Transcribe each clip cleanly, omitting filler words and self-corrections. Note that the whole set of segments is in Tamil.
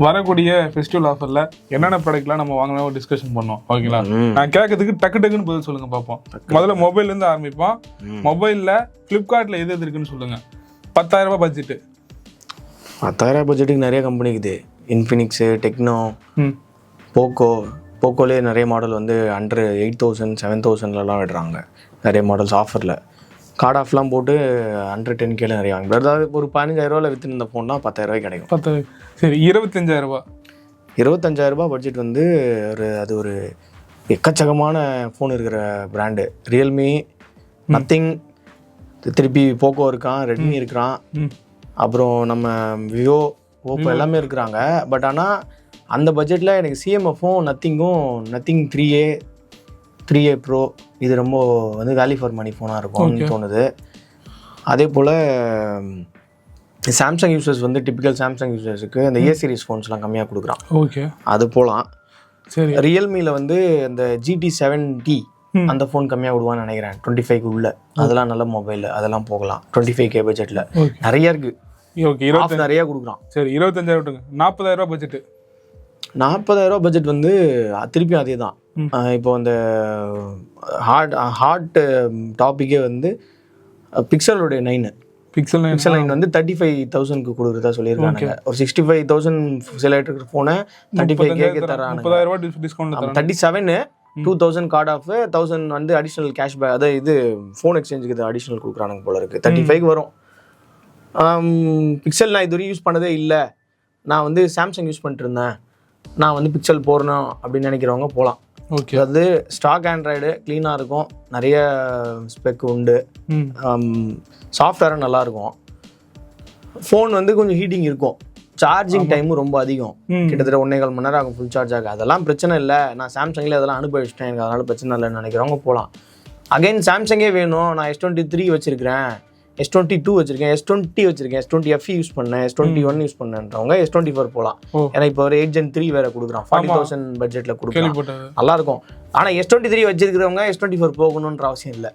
வரக்கூடிய ஃபெஸ்டிவல் ஆஃபர்ல என்னென்ன ப்ராடக்ட்லாம் நம்ம வாங்கலாம் ஒரு டிஸ்கஷன் பண்ணோம். ஓகேங்களா? நான் கேட்கறதுக்கு டக்குன்னு பதில் சொல்லுங்க பார்ப்போம். முதல்ல மொபைல்ல இருந்து ஆரம்பிப்போம். மொபைல்ல ஃபிளிப்கார்ட்ல எது இருக்குன்னு சொல்லுங்க. 10,000 ரூபாய் பட்ஜெட். 10,000 பட்ஜெட்டுக்கு நிறைய கம்பெனி இருக்குது. இன்ஃபினிக்ஸு, டெக்னோ, போக்கோலே நிறைய மாடல் வந்து அண்டர் 8,000 7,000லலாம் விடுறாங்க. நிறைய மாடல்ஸ் ஆஃபரில் கார்ட் ஆஃப்லாம் போட்டு அண்டர் 10K நிறைய வாங்க. அதாவது ஒரு 15,000 விற்றுருந்த ஃபோன்னா 10,000 கிடைக்கும். 10,000. சரி, 25,000 ரூபா. 25,000 பட்ஜெட் வந்து அது ஒரு எக்கச்சக்கமான ஃபோன் இருக்கிற பிராண்டு. ரியல்மி, நத்திங், திருப்பி போக்கோ இருக்கான், ரெட்மி இருக்கிறான், அப்புறம் நம்ம விவோ, ஓப்போ எல்லாமே இருக்கிறாங்க. பட் ஆனால் அந்த பட்ஜெட்டில் எனக்கு சிஎம்எஃப்பும் நத்திங் 3A ப்ரோ இது ரொம்ப வந்து வேல்யூ ஃபார் மணி ஃபோனாக இருக்கும்னு தோணுது. அதே போல் சாம்சங் யூசர்ஸ் வந்து டிப்பிக்கல் சாம்சங் யூசர்ஸுக்கு அந்த ஏ சீரிஸ் ஃபோன்ஸ்லாம் கம்மியாக கொடுக்குறான். ஓகே, அது போகலாம். சரி, ரியல்மியில் வந்து அந்த GT7T அந்த ஃபோன் கம்மியாக விடுவான்னு நினைக்கிறேன். 25 உள்ள அதெல்லாம் நல்ல மொபைல், அதெல்லாம் போகலாம். 25K பட்ஜெட்டில் நிறைய இருக்குது. ஓகே, நிறைய கொடுக்குறான். சரி, 25,000 விட்டுங்க. 40,000 ரூபா பட்ஜெட்டு. 40,000 பட்ஜெட் வந்து திருப்பியும் அதே தான். இப்போ அந்த ஹார்ட் டாப்பிக்கே வந்து பிக்சலோடைய 9 வந்து 35,000க்கு கொடுக்குறதா சொல்லியிருக்காங்க. ஒரு 65,000 சில இருக்கிற ஃபோனை 35K தராங்க. 30,000 ரூபா டிஸ்கவுண்ட். 37 2,000 கார்ட் ஆஃப் 1,000 வந்து அடிஷ்னல் கேஷ்பேக், அதாவது இது ஃபோன் எக்ஸ்சேஞ்சுக்கு அடிஷ்னல் கொடுக்குறானுங்க போல இருக்குது. 35க்கு வரும். பிக்சல் நான் இது வரையும் யூஸ் பண்ணதே இல்லை, நான் வந்து சாம்சங் யூஸ் பண்ணிட்டு இருந்தேன், நான் வந்து பிக்சல் போடணும் அப்படின்னு நினைக்கிறவங்க போகலாம். ஓகே, அது ஸ்டாக் ஆண்ட்ராய்டு க்ளீனாக இருக்கும், நிறைய ஸ்பெக் உண்டு, சாஃப்ட்வேரும் நல்லாயிருக்கும். ஃபோன் வந்து கொஞ்சம் ஹீட்டிங் இருக்கும், சார்ஜிங் டைமும் ரொம்ப அதிகம், கிட்டத்தட்ட 1.25 மணி நேரம் ஆகும் ஃபுல் சார்ஜ் ஆகும். அதெல்லாம் பிரச்சனை இல்லை, நான் சாம்சங்கில் அதெல்லாம் அனுபவிச்சிட்டேன், எனக்கு அதனால் பிரச்சனை இல்லைன்னு நினைக்கிறவங்க போகலாம். அகைன் சாம்சங்கே வேணும், நான் S23 வச்சுருக்கிறேன், S22 வச்சிருக்கேன், S20 வச்சிருக்கேன், S20 FE யூஸ் பண்ணேன், S21 யூஸ் பண்ணேன்றவங்க S24 போகலாம். ஏன்னா இப்போ ஒரு 8 Gen 3 வேற கொடுக்குறான், 40,000 பட்ஜெட்டில் கொடுக்குறான், நல்லா இருக்கும். ஆனால் S23 வச்சிருக்கிறவங்க S24 போகணுன்ற அவசியம் இல்லை.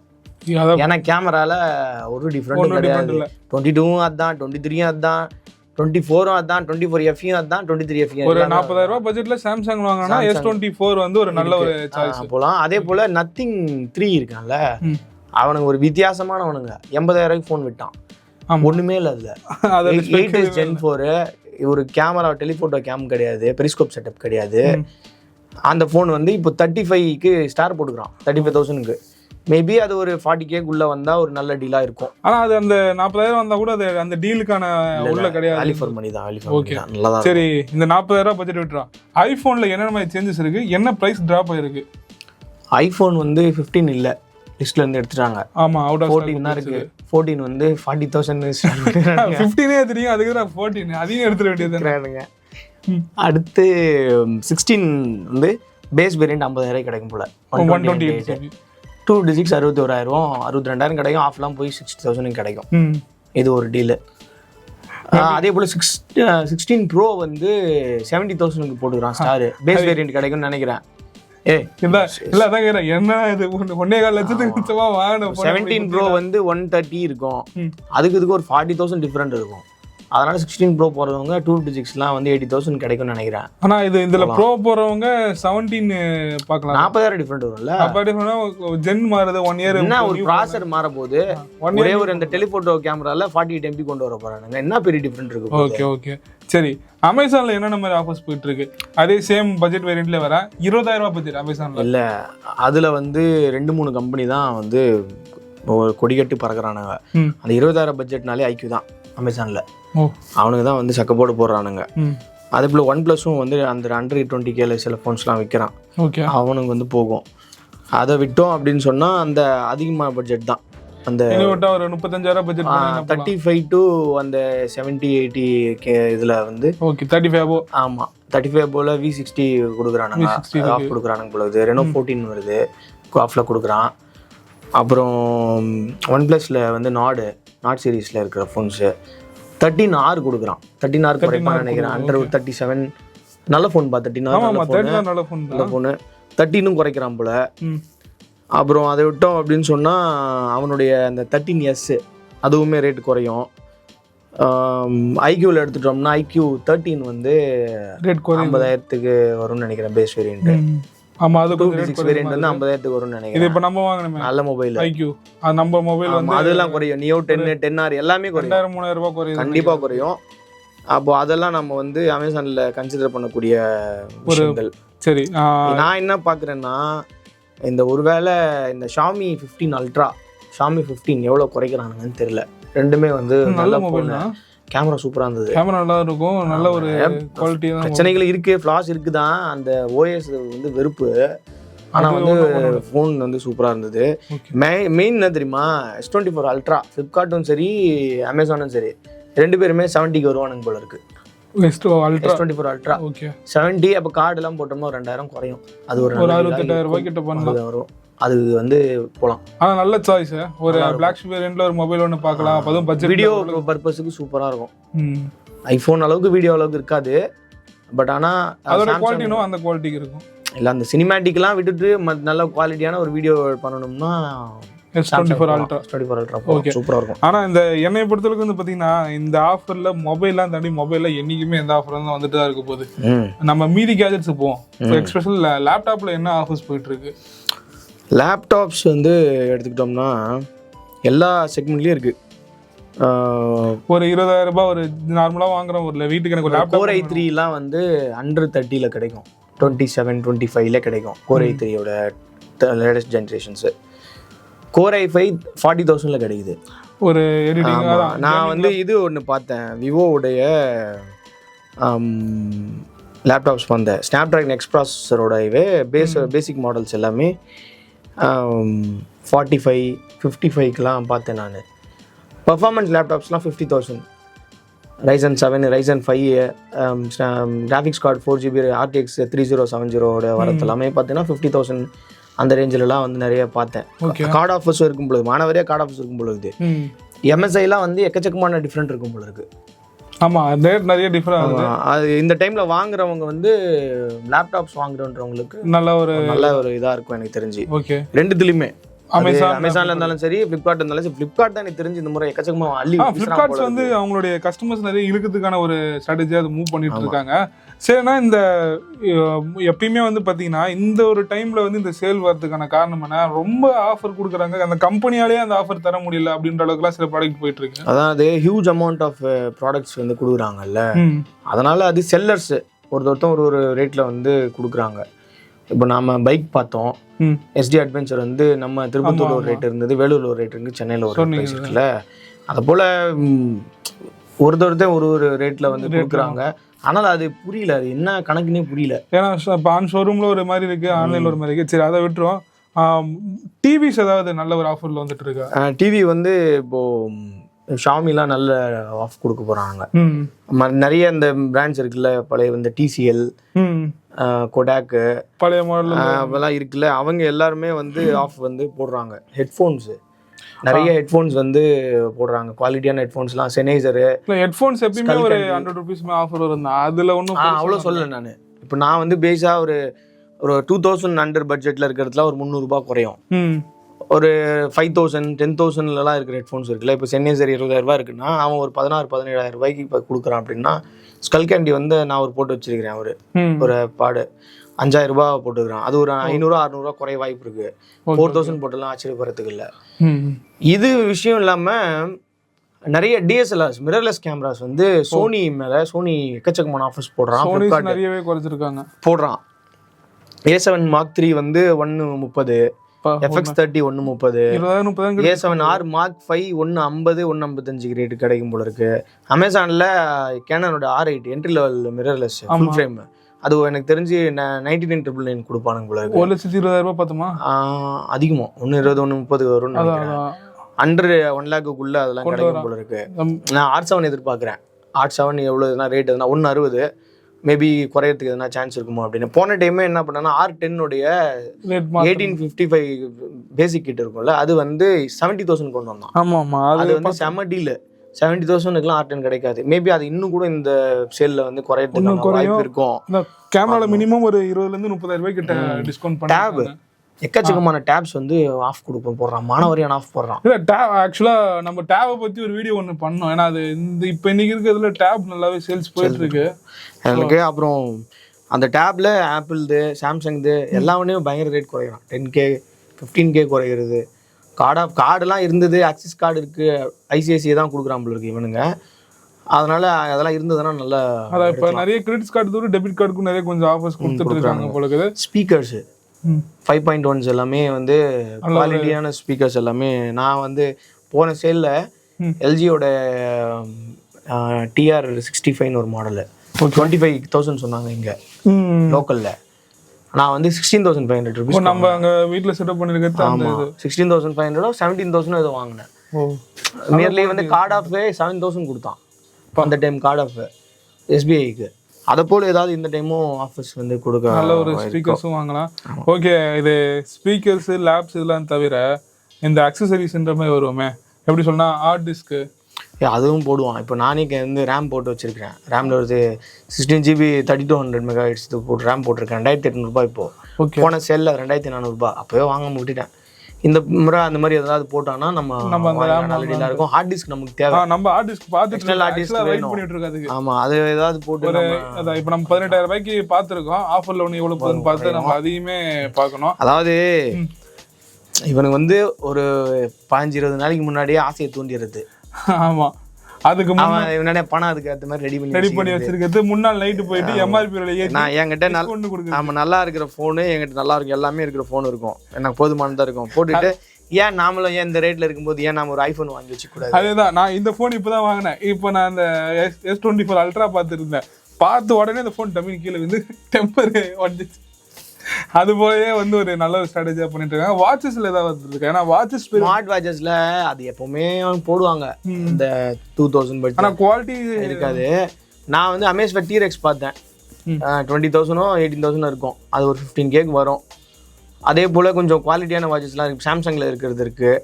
ஏன்னா கேமரால ஒரு டிஃப்ரெண்ட் கிடையாது. 22 அதுதான், 23 அதுதான், 24 அதுதான், 24 FE அதுதான், 23 FE. ஒரு 40,000 ரூபாய் பட்ஜெட்ல சாம்சங் வாங்கினா S24 வந்து ஒரு நல்ல ஒரு சாய்ஸ் போலாம். அதே போல நத்திங் 3 இருக்கான்ல, அவனுக்கு ஒரு வித்தியாசமானவனுங்க 80,000 ஃபோன் விட்டான், ஒண்ணுமே இல்லை. அதுல 8 Gen 4 ஒரு கேமரா, டெலிஃபோட்டோ கேம் கிடையாது, பெரிஸ்கோப் செட்டப் கிடையாது. அந்த ஃபோன் வந்து இப்போ 35க்கு ஸ்டார் போட்டுக்கிறான், 35,000க்கு. மேபி அது ஒரு 40Kக்குள்ள வந்தா ஒரு நல்ல டீலா இருக்கும். ஆனா அது அந்த 40,000 வந்தா கூட அது அந்த டீலுக்கான உள்ள கிடையாது, வேல்யூ ஃபார் மணி தான். ஓகே, நல்லா தான். சரி, இந்த 40,000 ரூபாய் பட்ஜெட் விட்டுறான். ஐபோன்ல என்னென்ன மாதிரி சேஞ்சஸ் இருக்கு, என்ன பிரைஸ் டிராப் ஆயிருக்கு? ஐபோன் வந்து 15 இல்ல, லிஸ்ட்ல இருந்து எடுத்துட்டாங்க. ஆமா, அவுட் ஆஃப் 14 தான் இருக்கு. 14 வந்து 40,000 15 தெரியும், அதுக்கு தான் 14 அதையும் எடுத்துட வேண்டியது. அடுத்து 16 வந்து பேஸ் வேரியன்ட் 50,000 கிடைக்கும் போல. 128 2 digits 61,000 62,000 கிடைக்கும். ஆஃப்லாம் போய் 60,000 கிடைக்கும். இது ஒரு டீலு. அதே போல 16 Pro வந்து 70,000க்கு போட்டுக்கிறான் ஸ்டார். பேஸ் வேரியன்ட் கிடைக்கும்னு நினைக்கிறேன். என்ன இது 1.25 லட்சத்துக்கு வாங்கணும். 17 Pro வந்து 130 இருக்கும், அதுக்கு ஒரு 40,000 டிஃபரெண்ட் இருக்கும். அதனால 16 Pro போறவங்க 2 digitsலாம் வந்து 80,000 கிடைக்கும்னு நினைக்கிறேன். ஆனா இதுல ப்ரோ போறவங்க 17 பார்க்கலாம், 40,000 டிஃபரெண்ட் வரும்ல. அப்ப ஜென் மாறுது 1 இயர். என்ன ஒரு ப்ராசஸர் மாற போகுது, ஒரே ஒரு அந்த டெலிஃபோட்டோ கேமரால 48 MP கொண்டு வர போறாங்க. என்ன பெரிய டிஃபரெண்ட் இருக்கு. ஓகே ஓகே, சரி. அமேசான்ல என்னென்ன மாதிரி ஆஃபர்ஸ் போயிட்டு இருக்கு? அதே சேம் பட்ஜெட் வேரியன்ட்ல வர 20,000 ரூபாய் பட்ஜெட் அமேசான்ல இல்ல. அதுல வந்து 2-3 கம்பெனி தான் வந்து கொடிகட்டு பறக்குறானுங்க. அந்த 20,000 பட்ஜெட்னாலே ஐக்யூ தான் அமேசான்ல. அவனுக்கு தான் வந்து சக்கப்போடு போடுறானுங்க. அதே போல் OnePlusம் வந்து அந்த அண்டர் 20K சில ஃபோன்ஸ்லாம் விற்கிறான். ஓகே, அவனுக்கு வந்து போகும். அதை விட்டோம் அப்படின்னு சொன்னால் அந்த அதிகமான பட்ஜெட் தான். அந்த ஒரு 35,000 பட்ஜெட் 35 to அந்த 70-80K இதில் வந்து ஓகே 35. ஆமாம், 35 போல் V60 கொடுக்குறானுங்க, ஆஃப் கொடுக்குறானுங்க போல. இது Reno 14 வருது, ஆஃபில் கொடுக்குறான். அப்புறம் OnePlusல வந்து நாட் சீரீஸில் இருக்கிற ஃபோன்ஸு 13R கொடுக்குறான். 13R குறைப்பான்னு நினைக்கிறேன். அண்டர் 37 நல்ல ஃபோன் பா. 13R நல்ல ஃபோனு. 13 குறைக்கிறான் போல. அப்புறம் அதை விட்டோம் அப்படின்னு சொன்னால் அவனுடைய அந்த 13S அதுவுமே ரேட்டு குறையும். ஐக்யூவில் எடுத்துட்டோம்னா ஐக்யூ 13 வந்து ரேட் குறையும் 50,000க்கு வரும்னு நினைக்கிறேன் பேஸ் வேரியன்ட். ஆமா அது 256 வேரியன்ட் வந்து 50,000க்கு வரும்னு இது நினைக்கிறேன். இப்ப நம்ம வாங்கணுமே நல்ல மொபைல் IQ அது நம்ம மொபைல் வந்து அதெல்லாம் குறையும். நியோ 10 10R எல்லாமே குறையும், 2000-3000 ரூபாய் குறையுது கண்டிப்பா குறையும். அப்போ அதெல்லாம் நம்ம வந்து அமேசான்ல கன்சிடர் பண்ணக்கூடிய விஷயங்கள். சரி நான் என்ன பாக்குறேன்னா இந்த ஒருவேளை இந்த Xiaomi 15 Ultra Xiaomi 15 எவ்வளவு குறைக்கிறானுங்கன்னு தெரியல. ரெண்டுமே வந்து நல்ல மொபைல் தான், கேமரா சூப்பரா இருந்தது, கேமரா நல்லா இருக்கும், நல்ல ஒரு குவாலிட்டி தான். பிரச்சனைகள் இருக்கு, ஃபிளாஸ் இருக்குதான், அந்த OS வந்து வெறுப்பு. ஆனா வந்து ஃபோன் வந்து சூப்பரா இருந்தது. மெயின் என்ன தெரியுமா, S24 Ultra ஃப்ளிப்கார்ட்டும் சரி அமேசானும் சரி ரெண்டு பேருமே 70க்கு வருவானுங்க போல இருக்கு. S24 Ultra okay 70. அப்போ கார்டு எல்லாம் போட்டோம்னா ஒரு 2000 குறையும். அது ஒரு 68,000 ரூபாய் கிட்ட பண்ணலாம் வரும். அது வந்து போலாம். ஆனா நல்ல சாய்ஸ். ஒரு பிளாக் வேரியன்ட்ல ஒரு மொபைல் ஒன்னு பார்க்கலாம். அதுவும் பட்ஜெட் வீடியோ பர்பஸ்க்கு சூப்பரா இருக்கும். ஐபோன் அளவுக்கு வீடியோ அளவுக்கு இருக்காது, பட் ஆனா அதோட குவாலிட்டினோ அந்த குவாலிட்டிக்கு இருக்கும். இல்ல அந்த சினிமேட்டிக்லாம் விட்டுட்டு நல்ல குவாலிட்டியான ஒரு வீடியோ பண்ணணும்னா S24 Ultra ஓகே சூப்பரா இருக்கும். ஆனா இந்த என்னைய பொறுத்தளவுக்கு வந்து பாத்தீங்கன்னா இந்த ஆஃபர்ல மொபைல்லாம் தாண்டி மொபைல்ல என்னைக்குமே எந்த ஆஃபர் தான் வந்துட்டு தான் இருக்க போகுது. நம்ம மீதி கேஜெட்ஸ் போவோம். எக்ஸ்பெஷல் லேப்டாப்ல என்ன ஆஃபர்ஸ் போயிட்டு இருக்கு? லேப்டாப்ஸ் வந்து எடுத்துக்கிட்டோம்னா எல்லா செக்மெண்ட்லயும் இருக்கு. ஒரு 20,000 ரூபாய் ஒரு நார்மலா வாங்குறோம் ஒரு வீட்டுக்கு எனக்கு லேப்டாப் Core i3லாம் வந்து under 30ல கிடைக்கும், 27-25ல கிடைக்கும். Core i3யோட லேட்டஸ்ட் ஜெனரேஷன்ஸ். Core i5 40,000ல கிடைக்குது ஒரு எடிட்டிங். நான் வந்து இது ஒன்று பார்த்தேன், விவோவுடைய லேப்டாப்ஸ் வந்தேன், ஸ்னாப்ட்ராகன் எக்ஸ் ப்ராசஸரோட பேசிக் மாடல்ஸ் எல்லாமே 45-55க்கெலாம் பார்த்தேன் நான். பர்ஃபார்மன்ஸ் லேப்டாப்ஸ்லாம் 50,000. Ryzen 7 Ryzen 5 graphics card 4GB RTX 3070 வரது எல்லாமே பார்த்தீங்கன்னா 50,000 அந்த ரேஞ்சிலலாம் வந்து நிறைய பார்த்தேன். கார்டு ஆஃபர்ஸும் இருக்கும் பொழுது, மாணவரே கார்டு ஆஃபர்ஸ் இருக்கும் பொழுது. MSIலாம் வந்து எக்கச்சக்கமான டிஃப்ரெண்ட் இருக்கும் போல இருக்கு. ஆமா ரேட் நிறைய டிஃபரெண்ட் ஆகுது. அது இந்த டைம்ல வாங்குறவங்க வந்து லேப்டாப்ஸ் வாங்குறவங்களுக்கு நல்ல ஒரு இதா இருக்கும் எனக்கு தெரிஞ்சு. ஓகே ரெண்டுத்துலயுமே அமேசான்ல இருந்தாலும் சரி ஃபிளிப்கார்ட் இருந்தாலும் சரி. ஃபிளிப்கார்ட் தான் எனக்கு தெரிஞ்சு இந்த முறை எக்கச்சக்கமா அள்ளி ஃபிளிப்கார்ட்ஸ் வந்து அவங்களுடைய கஸ்டமர்ஸ் நிறைய இழுக்கிறதுக்கான ஒரு ஸ்ட்ராட்டஜியா அது மூவ் பண்ணிட்டு இருக்காங்க. சரினா இந்த எப்பயுமே வந்து பாத்தீங்கன்னா இந்த ஒரு டைம்ல வந்து இந்த சேல் வரதுக்கான காரணம் என்ன, ரொம்ப ஆஃபர் கொடுக்குறாங்க, அந்த கம்பெனியாலேயே அந்த ஆஃபர் தர முடியல அப்படின்ற அளவுக்குலாம் சில ப்ராடக்ட் போயிட்டு இருக்கு. அதாவது ஹியூஜ் அமௌண்ட் ஆஃப் ப்ராடக்ட்ஸ் வந்து கொடுக்குறாங்கல்ல, அதனால அது செல்லர்ஸ் ஒருத்தர் ஒரு ரேட்ல வந்து கொடுக்குறாங்க. இப்போ நாம பைக் பார்த்தோம், SD அட்வென்ச்சர் வந்து நம்ம திருப்பத்தூர்ல ஒரு ரேட் இருந்தது, வேலூர்ல ஒரு ரேட் இருக்கு, சென்னையில ஒரு ரேட் இருக்குல்ல. அது போல ஒருத்தர் ஒரு ரேட்ல வந்து கொடுக்குறாங்க. ஆனால் அது புரியல, அது என்ன கணக்குன்னே புரியல. ஏன்னா இப்போ ஆன் ஷோரூம்ல ஒரு மாதிரி இருக்கு, ஆன்லைன்ல ஒரு மாதிரி இருக்கு. சரி அதை விட்டுரும். டிவிஸ் ஏதாவது நல்ல ஒரு ஆஃபர்ல வந்துட்டு இருக்கா? டிவி வந்து இப்போ ஷாமிலாம் நல்ல ஆஃப் கொடுக்க போறாங்க. நிறைய இந்த பிராண்ட்ஸ் இருக்குல்ல, பழைய இந்த TCL கொடாக்கு பழைய மாடல் அதெல்லாம் இருக்குல்ல, அவங்க எல்லாருமே வந்து ஆஃப் வந்து போடுறாங்க. ஹெட்ஃபோன்ஸ் நிறைய ஹெட்ஃபோன்ஸ் வந்து போடுறாங்க, குவாலிட்டியான ஹெட்ஃபோன்ஸ்லாம். செனைசரு ஹெட்ஃபோன்ஸ் எப்பயுமே ஒரு 100 rupees ஆஃபர் வரும். அதுல ஒன்றும் அவ்வளோ சொல்லலை நான். இப்போ நான் வந்து பேஸா ஒரு 2000 அண்டர் பட்ஜெட்ல இருக்கிறதுல ஒரு 300 ரூபாய் குறையும். ஒரு 5,000 10,000லலாம் இருக்கிற ஹெட்ஃபோன்ஸ் இருக்குல்ல. இப்போ சென்னைசர் 20,000 ரூபாய் இருக்குன்னா அவன் ஒரு 16-17,000 ரூபாய்க்கு இப்போ கொடுக்குறான். அப்படின்னா ஸ்கல் கேண்டி வந்து நான் ஒரு போட்டு வச்சிருக்கிறேன், ஒரு பாடு 5,000 ரூபாய் போட்டுக்கிறான். அது ஒரு 500-600 குறைய வாய்ப்பு இருக்கு. 4,000 போட்டுலாம் ஆச்சரியப்படுறதுக்கு இல்லை. இது விஷயம் இல்லாம நிறைய DSLRs மிரர்லெஸ் கேமராஸ் வந்து சோனி சோனி எக்கச்சக்கமான ஆஃபர்ஸ் போடுறான், நிறையவே குறைச்சிருக்காங்க போடுறான். A7 Mark 3 வந்து 130, FX30 130, A7R Mark 5 150-155 ரேட்டு கிடைக்கும் போல இருக்கு. அமேசான்ல கேனனோட R8 entry level mirrorless full frame, அது எனக்கு தெரிஞ்சு 99,999 கொடுப்பானுங்க போல இருக்கு. 1,20,000 ரூபாய் பார்த்தோமா? அதிகமா 120 130 வரும் அண்டர் 1 lakhக்குள்ள அதெல்லாம் கிடைக்கும் போல இருக்கு. நான் R7 எதிர்பார்க்குறேன். R7 எவ்வளோனா ரேட் எதுனா 160 மேபி குறையறதுக்கு எதுனா சான்ஸ் இருக்குமோ அப்படின்னு. போன டைமே என்ன பண்ணேன்னா R10 1855 பேசிக் கிட் இருக்கும்ல, அது வந்து 70,000 கொண்டு வந்தான். ஆமா அது வந்து செம டீல். 70,000க்குலாம் R10 கிடைக்காது. மேபி அது இன்னும் கூட இந்த சேல்ல வந்து குறையறதுக்கு வாய்ப்பு இருக்கும். கேமரால மினிமம் ஒரு 20,000 இருந்து 30,000 ரூபாய் கிட்ட டிஸ்கவுண்ட் பண்ணி எக்கச்சக்கமான டேப்ஸ் வந்து ஆஃப் போடுறான், மாணவரியான ஆஃப் போடுறான். இல்லை ஆக்சுவலாக நம்ம டேபை பற்றி ஒரு வீடியோ ஒன்று பண்ணோம். ஏன்னா அது இப்போ இன்னைக்கு இருக்கிறதுல டேப் நல்லாவே சேல்ஸ் போயிட்டு இருக்கு எனக்கு. அப்புறம் அந்த டேப்ல ஆப்பிள்து, சாம்சங்து எல்லாமே பயங்கர ரேட் குறைகிறான். 10K 15K குறைகிறது. கார்டெல்லாம் இருந்தது, ஆக்சிஸ் கார்டு இருக்கு, ஐசிஐசிஐ தான் கொடுக்குறான் போல இருக்கு இவனுங்க. அதனால அதெல்லாம் இருந்ததுன்னா நல்லா. அதான் இப்போ நிறைய கிரெடிட் கார்டு தவிர டெபிட் கார்டுக்கும் நிறைய கொஞ்சம் ஆஃபர்ஸ் கொடுத்துட்டு இருக்காங்க போல இருக்குது. ஸ்பீக்கர்ஸ் 5.1s எல்லாமே வந்து குவாலிட்டியான ஸ்பீக்கர்ஸ் எல்லாமே. நான் வந்து போன சேலில் எல்ஜியோட TR65 ஒரு மாடலு 25,000 சொன்னாங்க இங்கே லோக்கலில். நான் வந்து 16,500 rupees. நம்ம அங்கே வீட்டில் செட்டப் பண்ணிருக்கிறது. ஆமாம், 16,500 17,000 ஏதோ வாங்கினேன். நியர்லி வந்து கார்டு ஆஃப் 7,000 கொடுத்தான் அந்த டைம், கார்டு ஆஃப் SBIக்கு. அதை போல் ஏதாவது இந்த டைமும் ஆஃபர்ஸ் வந்து கொடுக்க நல்ல ஒரு ஸ்பீக்கர்ஸும் வாங்கலாம். ஓகே, இது ஸ்பீக்கர்ஸு லேப்ஸ் இதெல்லாம் தவிர இந்த அக்சசரிஸ்ன்ற மாதிரி வருவோமே, எப்படி சொன்னால் ஹார்ட் டிஸ்க்கு அதுவும் போடுவான். இப்போ நானே வந்து ரேம் போட்டு வச்சிருக்கிறேன். ரேமில் ஒரு 16GB 3200 MHz போட்டு ரேம் போட்டிருக்கேன். 2,800 இப்போது. ஓகே, போன செல்லில் 2,400. அப்போவே வாங்க விட்டுட்டேன். இந்த முறை அந்த மாதிரி ஏதாவது போட்டோம்னா நம்ம நல்ல இருக்கும். ஹார்ட் டிஸ்க் நமக்கு தேவை. நம்ம ஹார்ட் டிஸ்க் பார்த்துட்டு ஹார்ட் டிஸ்க் வெயிட் பண்ணிட்டு இருக்காது. ஆமா, அது ஏதாவது போட்டு அதான் இப்போ நம்ம 18,000 ரூபாய்க்கு பார்த்துருக்கோம். ஆஃபர்ல ஒன்று எவ்வளோ போகுதுன்னு பார்த்து நம்ம அதையுமே பார்க்கணும். அதாவது இவனுக்கு வந்து ஒரு 15-20 நாளைக்கு முன்னாடியே ஆசையை தூண்டிடுறது. ஆமா, அதுக்கு முன்னாடியே பணம் அதுக்கு அந்த மாதிரி ரெடி பண்ணி வச்சிருக்கிறது. முன்னாள் நைட்டு போயிட்டு MRP நான் என்கிட்ட ஆமா நல்லா இருக்கிற ஃபோனு என்கிட்ட நல்லா இருக்கும், எல்லாமே இருக்கிற ஃபோன் இருக்கும், எனக்கு போதுமானதா இருக்கும். போட்டுட்டு ஏன் நாமளும் ஏன் இந்த ரேட்ல இருக்கும்போது ஏன் நாம ஒரு ஐஃபோன் வாங்கி வச்சுக்கூடாது. அதேதான், நான் இந்த ஃபோன் இப்போதான் வாங்கினேன். இப்போ நான் அந்த S24 Ultra பார்த்துருந்தேன். பார்த்து உடனே இந்த ஃபோன் டம்மின் கீழே வந்து டெம்பர் வந்துச்சு. அது போலயே வந்து ஒரு நல்ல ஒரு ஸ்ட்ராட்டஜியா பண்ணிட்டு இருக்காங்க. வாட்சஸ்ல ஏதாவது இருக்கு? ஏன்னா வாட்சஸ், ஸ்மார்ட் வாட்சஸ்ல அது எப்பவுமே போடுவாங்க இந்த 2000 பட் ஆனா குவாலிட்டி இருக்காது. நான் வந்து அமேஸ்ல T-Rex பார்த்தேன். 20,000 18,000 இருக்கும். அது ஒரு 15K வரும். அதே போல் கொஞ்சம் குவாலிட்டியான வாட்சஸ்லாம் இருக்குது. சாம்சங்கில் இருக்கிறது இருக்குது,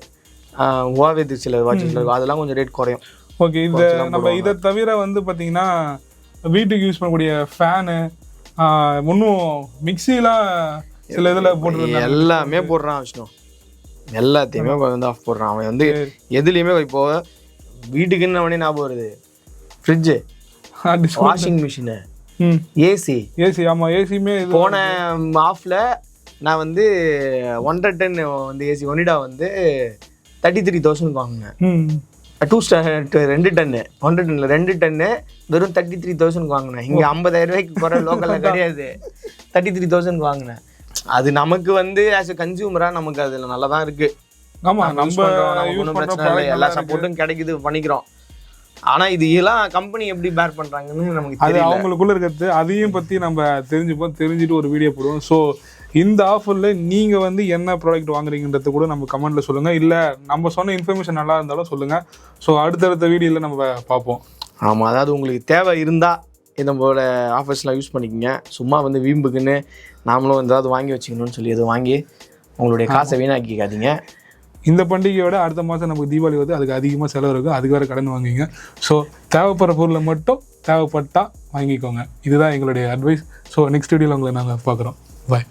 ஹுவாவே சில வாட்சஸில் இருக்கும். அதெல்லாம் கொஞ்சம் ரேட் குறையும். ஓகே, இந்த நம்ம இதை தவிர வந்து பார்த்தீங்கன்னா வீட்டுக்கு யூஸ் பண்ணக்கூடிய ஃபேனு, இன்னும் மிக்சிலாம் சில இதில் போட்டு எல்லாமே போடுறான் விஷ்ணு. எல்லாத்தையுமே வந்து ஆஃப் போடுறான் அவன். வந்து எதுலேயுமே இப்போ வீட்டுக்குன்னு அவனே ஞாபகம் வருது. Fridge, washing machine, AC. ஆமாம், ஏசியுமே போன ஆஃபில் நான் வந்து 1.5 டன் வந்து ஏசி ஒனிடா வந்து 33,000 வாங்கினேன். 2 டன்னு 100 டன்ல 2 டன்னு வெறும் 33,000 வாங்கினேன். இங்கே 50,000 ரூபாய்க்கு குறை லோக்கலில் கிடையாது. 33,000 வாங்கினேன். அது நமக்கு வந்து ஆஸ் எ கன்சியூமரா நமக்கு அதில் நல்லா தான் இருக்கு. ஆமாம், நம்ம ஒன்றும் பிரச்சனை இல்லை, எல்லா சப்போர்ட்டும் கிடைக்குது, பண்ணிக்கிறோம். ஆனால் இது எல்லாம் கம்பெனி எப்படி பேர் பண்ணுறாங்கன்னு நமக்கு அது அவங்களுக்குள்ள இருக்கிறது. அதையும் பற்றி நம்ம தெரிஞ்சுட்டு ஒரு வீடியோ போடுவோம். ஸோ இந்த ஆஃபரில் நீங்கள் வந்து என்ன ப்ராடக்ட் வாங்குறீங்கன்றது கூட நம்ம கமெண்ட்டில் சொல்லுங்கள். இல்லை நம்ம சொன்ன இன்ஃபர்மேஷன் நல்லா இருந்தாலும் சொல்லுங்கள். ஸோ அடுத்தடுத்த வீடியோவில் நம்ம பார்ப்போம். ஆமாம், அதாவது உங்களுக்கு தேவை இருந்தால் இந்த போல ஆஃபர்ஸ்லாம் யூஸ் பண்ணிக்கோங்க. சும்மா வந்து வீம்புக்குன்னு நாமளும் ஏதாவது வாங்கி வச்சுக்கணும்னு சொல்லி எதுவும் வாங்கி உங்களுடைய காசை வீணாக்கிக்காதீங்க. இந்த பண்டிகையோட அடுத்த மாதம் நமக்கு தீபாவளி வருது, அதுக்கு அதிகமாக செலவு இருக்கும், அதுக்கு வேறு கடன் வாங்குவீங்க. ஸோ தேவைப்படுற பொருளை மட்டும் தேவைப்பட்டால் வாங்கிக்கோங்க. இதுதான் எங்களுடைய அட்வைஸ். ஸோ நெக்ஸ்ட் வீடியோவில் உங்களை நாங்கள் பார்க்குறோம். பாய்.